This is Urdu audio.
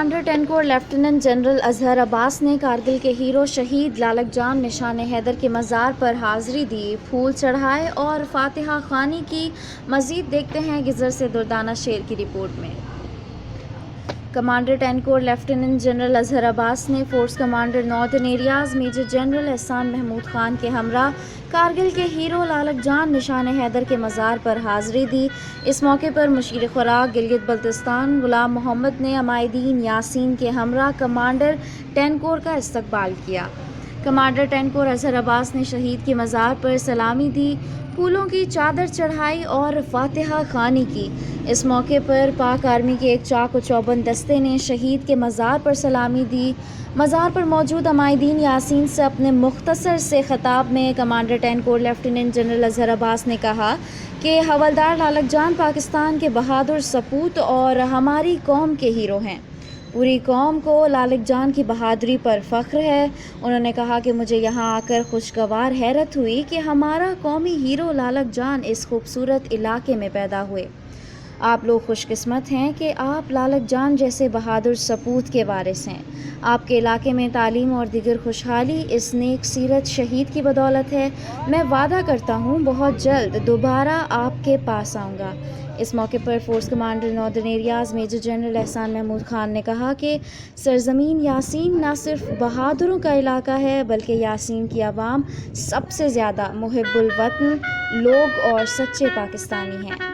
Commander 10 corps lieutenant general Azhar Abbas نے کارگل کے ہیرو شہید لالک جان نشان حیدر کے مزار پر حاضری دی، پھول چڑھائے اور فاتحہ خوانی کی۔ مزید دیکھتے ہیں گزر سے دردانہ شیر کی رپورٹ میں۔ Commander 10 corps lieutenant general Azhar Abbas نے force commander northern areas major general Ehsan Mahmood Khan کے ہمراہ کارگل کے ہیرو لالک جان نشان حیدر کے مزار پر حاضری دی۔ اس موقع پر مشیر خوراک گلگت بلتستان غلام محمد نے عمائدین یاسین کے ہمراہ کمانڈر 10 کور کا استقبال کیا۔ کمانڈر 10 کور اظہر عباس نے شہید کے مزار پر سلامی دی، پھولوں کی چادر چڑھائی اور فاتحہ خوانی کی۔ اس موقع پر پاک آرمی کے ایک چاق و چوبند دستے نے شہید کے مزار پر سلامی دی۔ مزار پر موجود عمائدین یاسین سے اپنے مختصر سے خطاب میں commander 10 corps lieutenant general Azhar Abbas نے کہا کہ حوالدار لالک جان پاکستان کے بہادر سپوت اور ہماری قوم کے ہیرو ہیں۔ پوری قوم کو لالک جان کی بہادری پر فخر ہے۔ انہوں نے کہا کہ مجھے یہاں آ کر خوشگوار حیرت ہوئی کہ ہمارا قومی ہیرو لالک جان اس خوبصورت علاقے میں پیدا ہوئے۔ آپ لوگ خوش قسمت ہیں کہ آپ لالک جان جیسے بہادر سپوت کے وارث ہیں۔ آپ کے علاقے میں تعلیم اور دیگر خوشحالی اس نیک سیرت شہید کی بدولت ہے۔ میں وعدہ کرتا ہوں بہت جلد دوبارہ آپ کے پاس آؤں گا۔ اس موقع پر force commander northern areas major general Ehsan Mahmood Khan نے کہا کہ سرزمین یاسین نہ صرف بہادروں کا علاقہ ہے بلکہ یاسین کی عوام سب سے زیادہ محب الوطن لوگ اور سچے پاکستانی ہیں۔